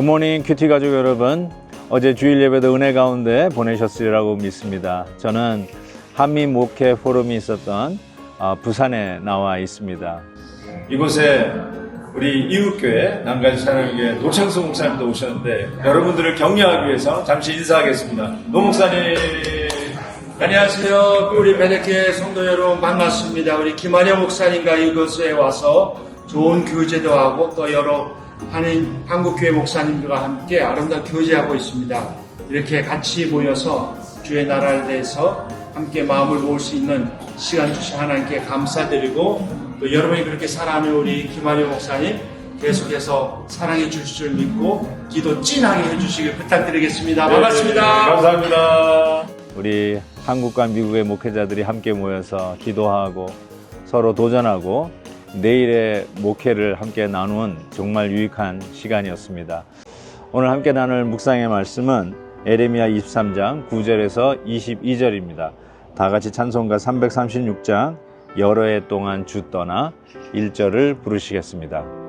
굿모닝 큐티 가족 여러분, 어제 주일 예배도 은혜 가운데 보내셨으리라고 믿습니다. 저는 한미 목회 포럼이 있었던 부산에 나와 있습니다. 이곳에 우리 이웃교회 남가지 사랑교회 노창수 목사님도 오셨는데 여러분들을 격려하기 위해서 잠시 인사하겠습니다. 노 목사님. 안녕하세요. 우리 베네케 성도 여러분 반갑습니다. 우리 김한영 목사님과 이곳에 와서 좋은 교제도 하고 또 여러 한국교회 목사님들과 함께 아름다운 교제하고 있습니다. 이렇게 같이 모여서 주의 나라를 대해서 함께 마음을 모을 수 있는 시간 주신 하나님께 감사드리고 또 여러분이 그렇게 사랑하는 우리 김한영 목사님 계속해서 사랑해 주실 줄 믿고 기도 찐하게 해주시길 부탁드리겠습니다. 반갑습니다. 네, 감사합니다. 우리 한국과 미국의 목회자들이 함께 모여서 기도하고 서로 도전하고 내일의 목회를 함께 나눈 정말 유익한 시간이었습니다. 오늘 함께 나눌 묵상의 말씀은 에레미야 23장 9절에서 22절입니다. 다 같이 찬송가 336장 여러 해 동안 주 떠나 1절을 부르시겠습니다.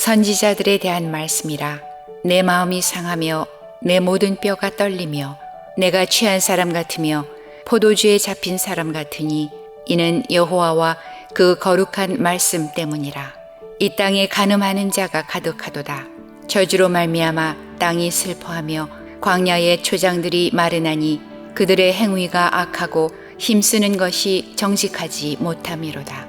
선지자들에 대한 말씀이라. 내 마음이 상하며 내 모든 뼈가 떨리며 내가 취한 사람 같으며 포도주에 잡힌 사람 같으니 이는 여호와와 그 거룩한 말씀 때문이라. 이 땅에 간음하는 자가 가득하도다. 저주로 말미암아 땅이 슬퍼하며 광야의 초장들이 마르나니 그들의 행위가 악하고 힘쓰는 것이 정직하지 못함이로다.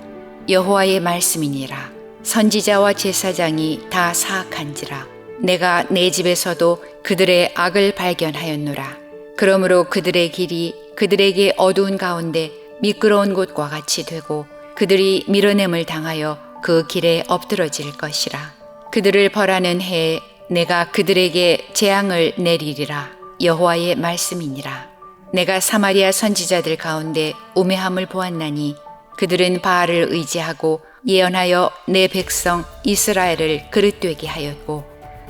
여호와의 말씀이니라. 선지자와 제사장이 다 사악한지라. 내가 내 집에서도 그들의 악을 발견하였노라. 그러므로 그들의 길이 그들에게 어두운 가운데 미끄러운 곳과 같이 되고 그들이 밀어냄을 당하여 그 길에 엎드러질 것이라. 그들을 벌하는 해에 내가 그들에게 재앙을 내리리라. 여호와의 말씀이니라. 내가 사마리아 선지자들 가운데 우매함을 보았나니 그들은 바알을 의지하고 예언하여 내 백성 이스라엘을 그릇되게 하였고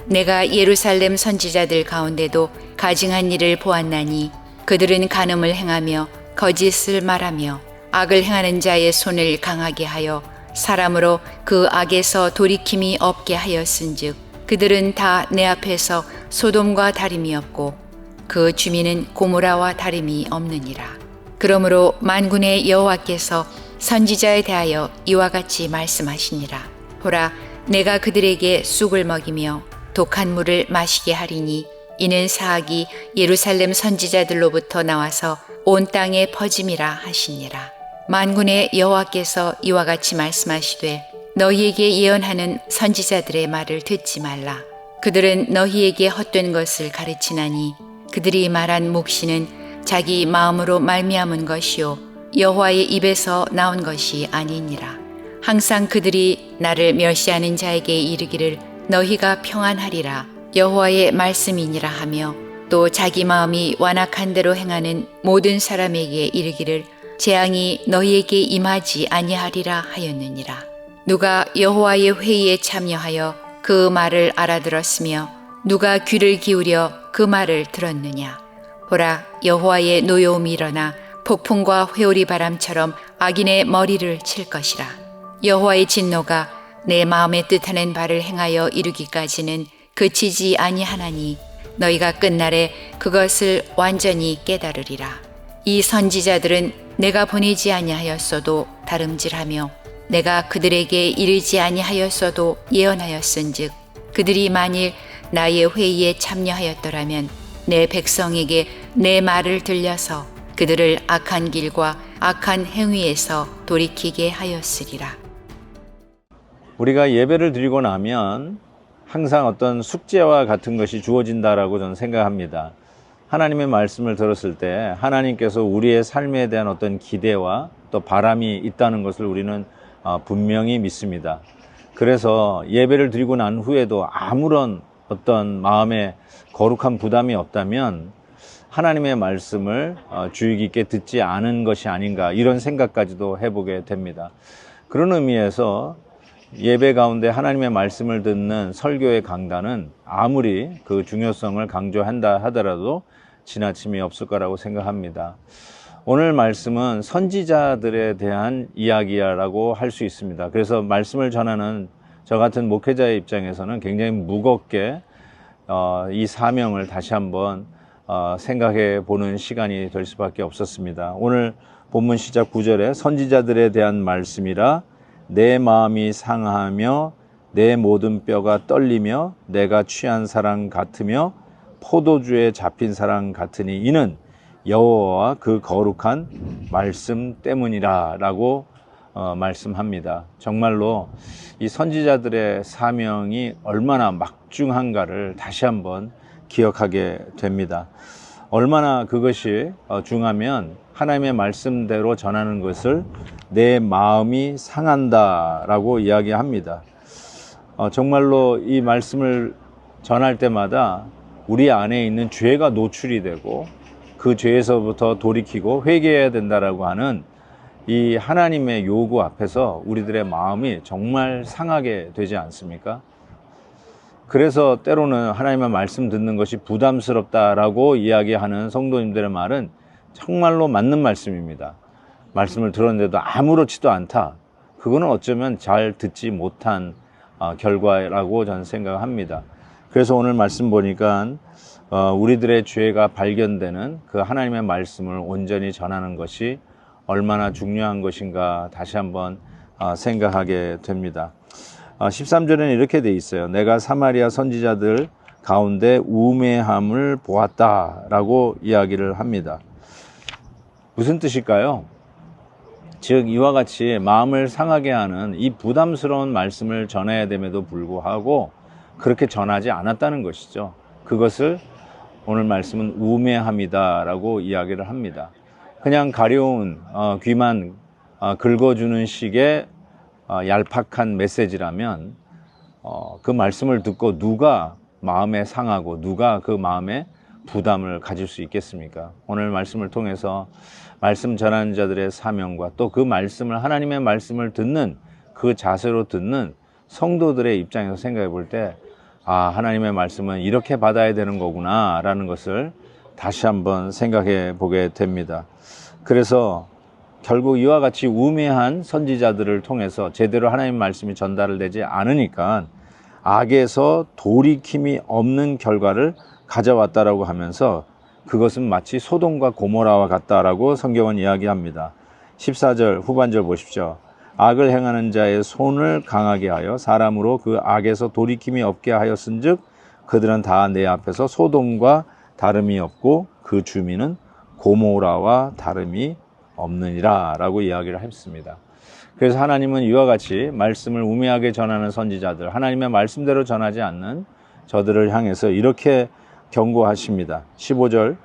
내가 예루살렘 선지자들 가운데도 가증한 일을 보았나니 그들은 간음을 행하며 거짓을 말하며 악을 행하는 자의 손을 강하게 하여 사람으로 그 악에서 돌이킴이 없게 하였은즉 그들은 다 내 앞에서 소돔과 다름이 없고 그 주민은 고모라와 다름이 없느니라. 그러므로 만군의 여호와께서 선지자에 대하여 이와 같이 말씀하시니라. 보라, 내가 그들에게 쑥을 먹이며 독한 물을 마시게 하리니 이는 사악이 예루살렘 선지자들로부터 나와서 온 땅에 퍼짐이라 하시니라. 만군의 여호와께서 이와 같이 말씀하시되 너희에게 예언하는 선지자들의 말을 듣지 말라. 그들은 너희에게 헛된 것을 가르치나니 그들이 말한 묵시는 자기 마음으로 말미암은 것이요 여호와의 입에서 나온 것이 아니니라. 항상 그들이 나를 멸시하는 자에게 이르기를 너희가 평안하리라. 여호와의 말씀이니라 하며 또 자기 마음이 완악한 대로 행하는 모든 사람에게 이르기를 재앙이 너희에게 임하지 아니하리라 하였느니라. 누가 여호와의 회의에 참여하여 그 말을 알아들었으며 누가 귀를 기울여 그 말을 들었느냐. 보라, 여호와의 노여움이 일어나 폭풍과 회오리 바람처럼 악인의 머리를 칠 것이라. 여호와의 진노가 내 마음에 뜻하는 바를 행하여 이루기까지는 그치지 아니하나니 너희가 끝날에 그것을 완전히 깨달으리라. 이 선지자들은 내가 보내지 아니하였어도 다름질하며 내가 그들에게 이르지 아니하였어도 예언하였은즉 그들이 만일 나의 회의에 참여하였더라면 내 백성에게 내 말을 들려서 그들을 악한 길과 악한 행위에서 돌이키게 하였으리라. 우리가 예배를 드리고 나면 항상 어떤 숙제와 같은 것이 주어진다라고 저는 생각합니다. 하나님의 말씀을 들었을 때 하나님께서 우리의 삶에 대한 어떤 기대와 또 바람이 있다는 것을 우리는 분명히 믿습니다. 그래서 예배를 드리고 난 후에도 아무런 어떤 마음에 거룩한 부담이 없다면 하나님의 말씀을 주의 깊게 듣지 않은 것이 아닌가, 이런 생각까지도 해보게 됩니다. 그런 의미에서 예배 가운데 하나님의 말씀을 듣는 설교의 강단은 아무리 그 중요성을 강조한다 하더라도 지나침이 없을 거라고 생각합니다. 오늘 말씀은 선지자들에 대한 이야기라고 할 수 있습니다. 그래서 말씀을 전하는 저 같은 목회자의 입장에서는 굉장히 무겁게 이 사명을 다시 한번 생각해 보는 시간이 될 수밖에 없었습니다. 오늘 본문 시작 9절에 선지자들에 대한 말씀이라 내 마음이 상하며 내 모든 뼈가 떨리며 내가 취한 사람 같으며 포도주에 잡힌 사람 같으니 이는 여호와와 그 거룩한 말씀 때문이라 라고 말씀합니다. 정말로 이 선지자들의 사명이 얼마나 막중한가를 다시 한번 기억하게 됩니다. 얼마나 그것이 중하면 하나님의 말씀대로 전하는 것을 내 마음이 상한다라고 이야기합니다. 정말로 이 말씀을 전할 때마다 우리 안에 있는 죄가 노출이 되고 그 죄에서부터 돌이키고 회개해야 된다라고 하는 이 하나님의 요구 앞에서 우리들의 마음이 정말 상하게 되지 않습니까? 그래서 때로는 하나님의 말씀 듣는 것이 부담스럽다라고 이야기하는 성도님들의 말은 정말로 맞는 말씀입니다. 말씀을 들었는데도 아무렇지도 않다. 그거는 어쩌면 잘 듣지 못한 결과라고 저는 생각합니다. 그래서 오늘 말씀 보니까 우리들의 죄가 발견되는 그 하나님의 말씀을 온전히 전하는 것이 얼마나 중요한 것인가 다시 한번 생각하게 됩니다. 13절에는 이렇게 돼 있어요. 내가 사마리아 선지자들 가운데 우매함을 보았다라고 이야기를 합니다. 무슨 뜻일까요? 즉 이와 같이 마음을 상하게 하는 이 부담스러운 말씀을 전해야 됨에도 불구하고 그렇게 전하지 않았다는 것이죠. 그것을 오늘 말씀은 우매함이다라고 이야기를 합니다. 그냥 가려운 귀만 긁어주는 식의 얄팍한 메시지라면 그 말씀을 듣고 누가 마음에 상하고 누가 그 마음에 부담을 가질 수 있겠습니까? 오늘 말씀을 통해서 말씀 전하는 자들의 사명과 또 그 말씀을 하나님의 말씀을 듣는 그 자세로 듣는 성도들의 입장에서 생각해 볼 때 하나님의 말씀은 이렇게 받아야 되는 거구나 라는 것을 다시 한번 생각해 보게 됩니다. 그래서 결국 이와 같이 우매한 선지자들을 통해서 제대로 하나님의 말씀이 전달을 되지 않으니까 악에서 돌이킴이 없는 결과를 가져왔다라고 하면서 그것은 마치 소돔과 고모라와 같다라고 성경은 이야기합니다. 14절 후반절 보십시오. 악을 행하는 자의 손을 강하게 하여 사람으로 그 악에서 돌이킴이 없게 하였은즉 그들은 다 내 앞에서 소돔과 다름이 없고 그 주민은 고모라와 다름이 없느니라 라고 이야기를 했습니다. 그래서 하나님은 이와 같이 말씀을 우매하게 전하는 선지자들, 하나님의 말씀대로 전하지 않는 저들을 향해서 이렇게 경고하십니다. 15절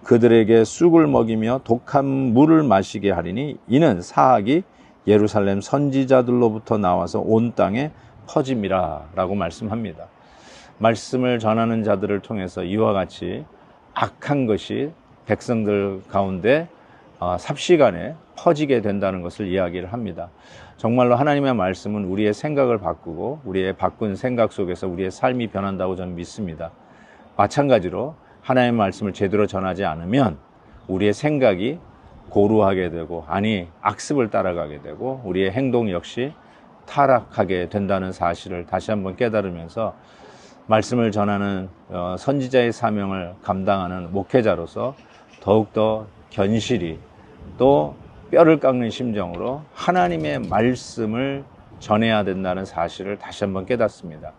그들에게 쑥을 먹이며 독한 물을 마시게 하리니 이는 사악이 예루살렘 선지자들로부터 나와서 온 땅에 퍼짐이라 라고 말씀합니다. 말씀을 전하는 자들을 통해서 이와 같이 악한 것이 백성들 가운데 삽시간에 퍼지게 된다는 것을 이야기를 합니다. 정말로 하나님의 말씀은 우리의 생각을 바꾸고 우리의 바꾼 생각 속에서 우리의 삶이 변한다고 저는 믿습니다. 마찬가지로 하나님의 말씀을 제대로 전하지 않으면 우리의 생각이 고루하게 되고 악습을 따라가게 되고 우리의 행동 역시 타락하게 된다는 사실을 다시 한번 깨달으면서 말씀을 전하는 선지자의 사명을 감당하는 목회자로서 더욱더 견실히 또 뼈를 깎는 심정으로 하나님의 말씀을 전해야 된다는 사실을 다시 한번 깨닫습니다.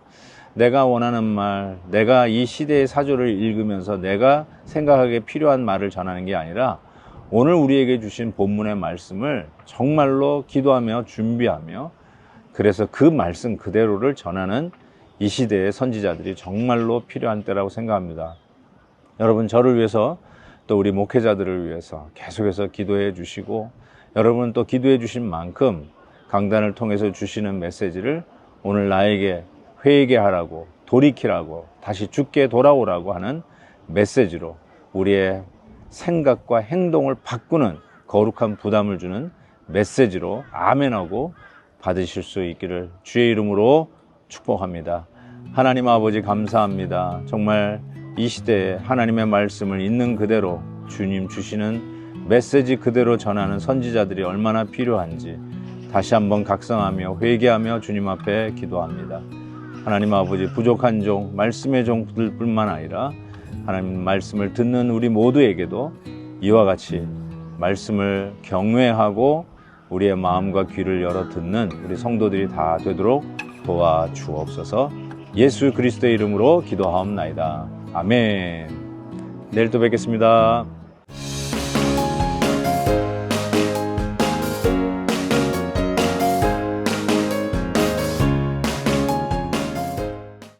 내가 원하는 말, 내가 이 시대의 사조를 읽으면서 내가 생각하기에 필요한 말을 전하는 게 아니라 오늘 우리에게 주신 본문의 말씀을 정말로 기도하며 준비하며 그래서 그 말씀 그대로를 전하는 이 시대의 선지자들이 정말로 필요한 때라고 생각합니다. 여러분, 저를 위해서 또 우리 목회자들을 위해서 계속해서 기도해 주시고 여러분 또 기도해 주신 만큼 강단을 통해서 주시는 메시지를 오늘 나에게 회개하라고 돌이키라고 다시 주께 돌아오라고 하는 메시지로 우리의 생각과 행동을 바꾸는 거룩한 부담을 주는 메시지로 아멘하고 받으실 수 있기를 주의 이름으로 축복합니다. 하나님 아버지 감사합니다. 정말 이 시대에 하나님의 말씀을 있는 그대로 주님 주시는 메시지 그대로 전하는 선지자들이 얼마나 필요한지 다시 한번 각성하며 회개하며 주님 앞에 기도합니다. 하나님 아버지 부족한 종, 말씀의 종들 뿐만 아니라 하나님 말씀을 듣는 우리 모두에게도 이와 같이 말씀을 경외하고 우리의 마음과 귀를 열어 듣는 우리 성도들이 다 되도록 도와주옵소서. 예수 그리스도의 이름으로 기도하옵나이다. 아멘. 내일 또 뵙겠습니다.